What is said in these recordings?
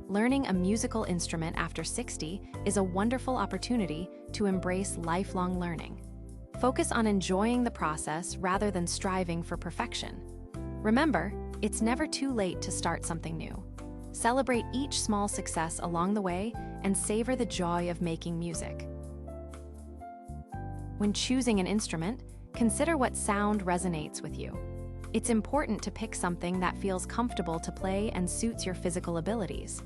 learning a musical instrument after 60 is a wonderful opportunity to embrace lifelong learning. Focus on enjoying the process rather than striving for perfection. Remember, it's never too late to start something new. Celebrate each small success along the way and savor the joy of making music. When choosing an instrument, consider what sound resonates with you. It's important to pick something that feels comfortable to play and suits your physical abilities.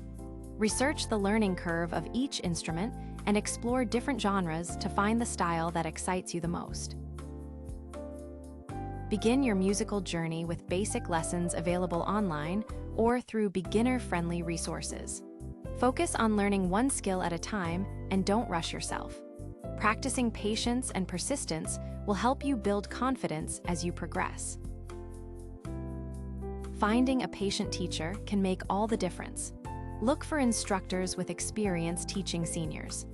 Research the learning curve of each instrument and explore different genres to find the style that excites you the most. Begin your musical journey with basic lessons available online or through beginner-friendly resources. Focus on learning one skill at a time and don't rush yourself. Practicing patience and persistence will help you build confidence as you progress. Finding a patient teacher can make all the difference. Look for instructors with experience teaching seniors.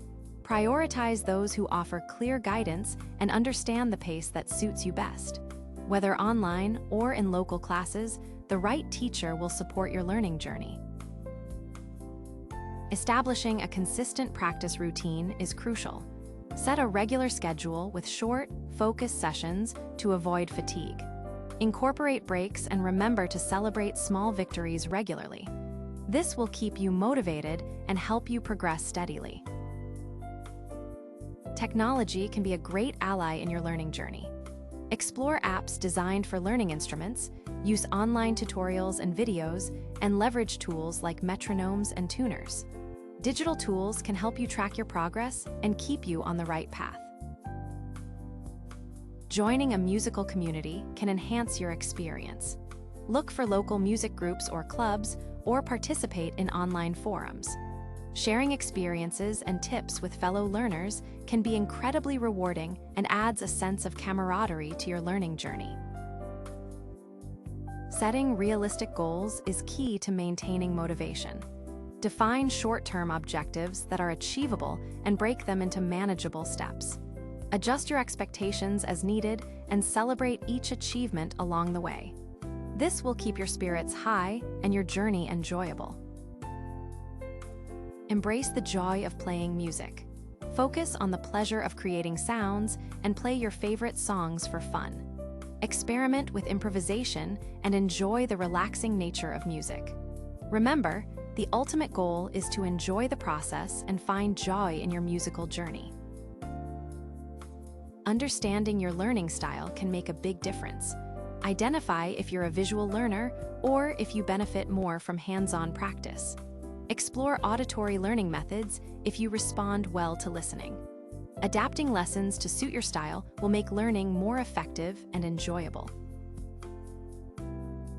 Prioritize those who offer clear guidance and understand the pace that suits you best. Whether online or in local classes, the right teacher will support your learning journey. Establishing a consistent practice routine is crucial. Set a regular schedule with short, focused sessions to avoid fatigue. Incorporate breaks and remember to celebrate small victories regularly. This will keep you motivated and help you progress steadily. Technology can be a great ally in your learning journey. Explore apps designed for learning instruments, use online tutorials and videos, and leverage tools like metronomes and tuners. Digital tools can help you track your progress and keep you on the right path. Joining a musical community can enhance your experience. Look for local music groups or clubs, or participate in online forums. Sharing experiences and tips with fellow learners can be incredibly rewarding and adds a sense of camaraderie to your learning journey. Setting realistic goals is key to maintaining motivation. Define short-term objectives that are achievable and break them into manageable steps. Adjust your expectations as needed and celebrate each achievement along the way. This will keep your spirits high and your journey enjoyable. Embrace the joy of playing music. Focus on the pleasure of creating sounds and play your favorite songs for fun. Experiment with improvisation and enjoy the relaxing nature of music. Remember, the ultimate goal is to enjoy the process and find joy in your musical journey. Understanding your learning style can make a big difference. Identify if you're a visual learner or if you benefit more from hands-on practice. Explore auditory learning methods if you respond well to listening. Adapting lessons to suit your style will make learning more effective and enjoyable.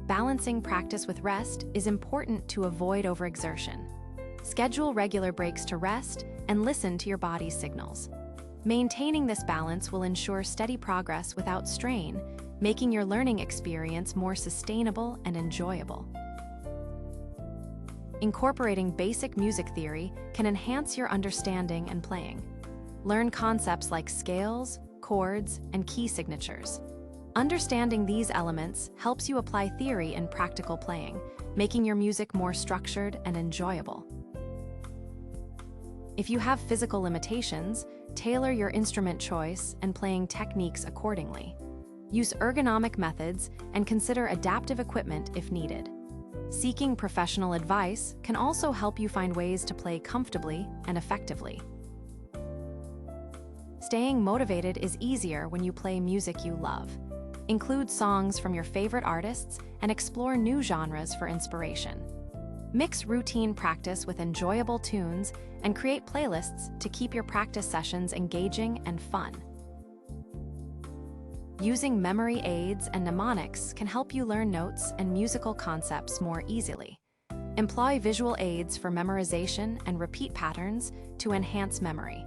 Balancing practice with rest is important to avoid overexertion. Schedule regular breaks to rest and listen to your body's signals. Maintaining this balance will ensure steady progress without strain, making your learning experience more sustainable and enjoyable. Incorporating basic music theory can enhance your understanding and playing. Learn concepts like scales, chords, and key signatures. Understanding these elements helps you apply theory in practical playing, making your music more structured and enjoyable. If you have physical limitations, tailor your instrument choice and playing techniques accordingly. Use ergonomic methods and consider adaptive equipment if needed. Seeking professional advice can also help you find ways to play comfortably and effectively. Staying motivated is easier when you play music you love. Include songs from your favorite artists and explore new genres for inspiration. Mix routine practice with enjoyable tunes and create playlists to keep your practice sessions engaging and fun. Using memory aids and mnemonics can help you learn notes and musical concepts more easily. Employ visual aids for memorization and repeat patterns to enhance memory.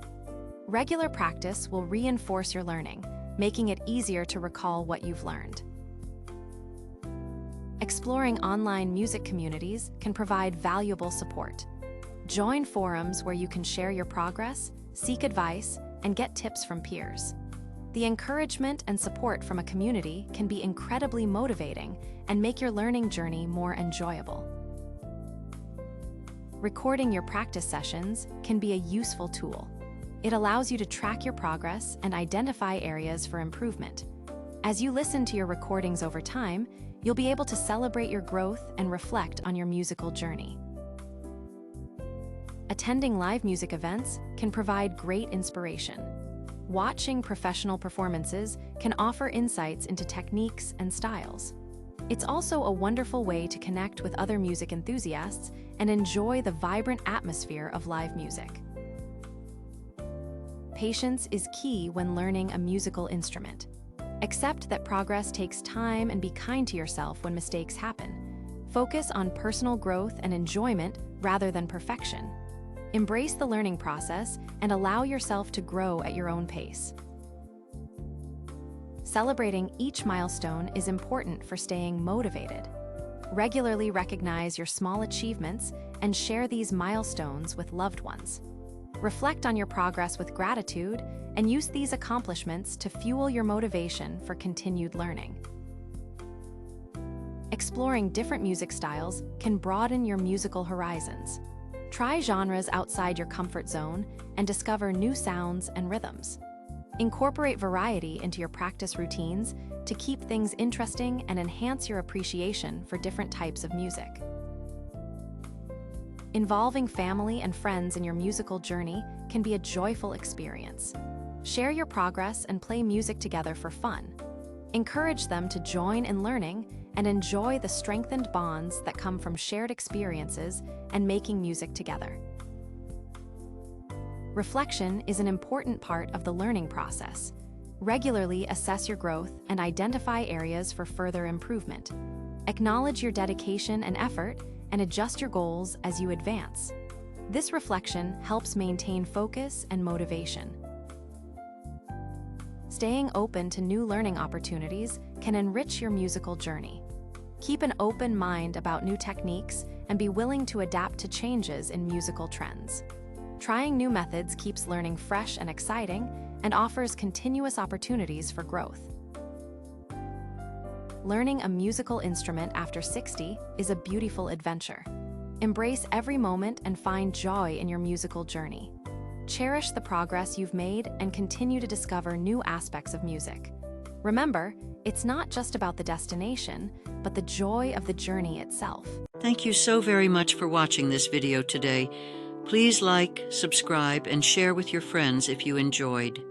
Regular practice will reinforce your learning, making it easier to recall what you've learned. Exploring online music communities can provide valuable support. Join forums where you can share your progress, seek advice, and get tips from peers. The encouragement and support from a community can be incredibly motivating and make your learning journey more enjoyable. recording your practice sessions can be a useful tool. It allows you to track your progress and identify areas for improvement. As you listen to your recordings over time, you'll be able to celebrate your growth and reflect on your musical journey. Attending live music events can provide great inspiration. Watching professional performances can offer insights into techniques and styles. It's also a wonderful way to connect with other music enthusiasts and enjoy the vibrant atmosphere of live music. Patience is key when learning a musical instrument. Accept that progress takes time and be kind to yourself when mistakes happen. Focus on personal growth and enjoyment rather than perfection. Embrace the learning process and allow yourself to grow at your own pace. Celebrating each milestone is important for staying motivated. Regularly recognize your small achievements and share these milestones with loved ones. Reflect on your progress with gratitude and use these accomplishments to fuel your motivation for continued learning. Exploring different music styles can broaden your musical horizons. Try genres outside your comfort zone and discover new sounds and rhythms. Incorporate variety into your practice routines to keep things interesting and enhance your appreciation for different types of music. Involving family and friends in your musical journey can be a joyful experience. Share your progress and play music together for fun. Encourage them to join in learning and enjoy the strengthened bonds that come from shared experiences and making music together. Reflection is an important part of the learning process. Regularly assess your growth and identify areas for further improvement. Acknowledge your dedication and effort and adjust your goals as you advance. This reflection helps maintain focus and motivation. Staying open to new learning opportunities can enrich your musical journey. Keep an open mind about new techniques and be willing to adapt to changes in musical trends. Trying new methods keeps learning fresh and exciting and offers continuous opportunities for growth. Learning a musical instrument after 60 is a beautiful adventure. Embrace every moment and find joy in your musical journey. Cherish the progress you've made and continue to discover new aspects of music. Remember, it's not just about the destination, but the joy of the journey itself. Thank you so very much for watching this video today. Please like, subscribe, and share with your friends if you enjoyed.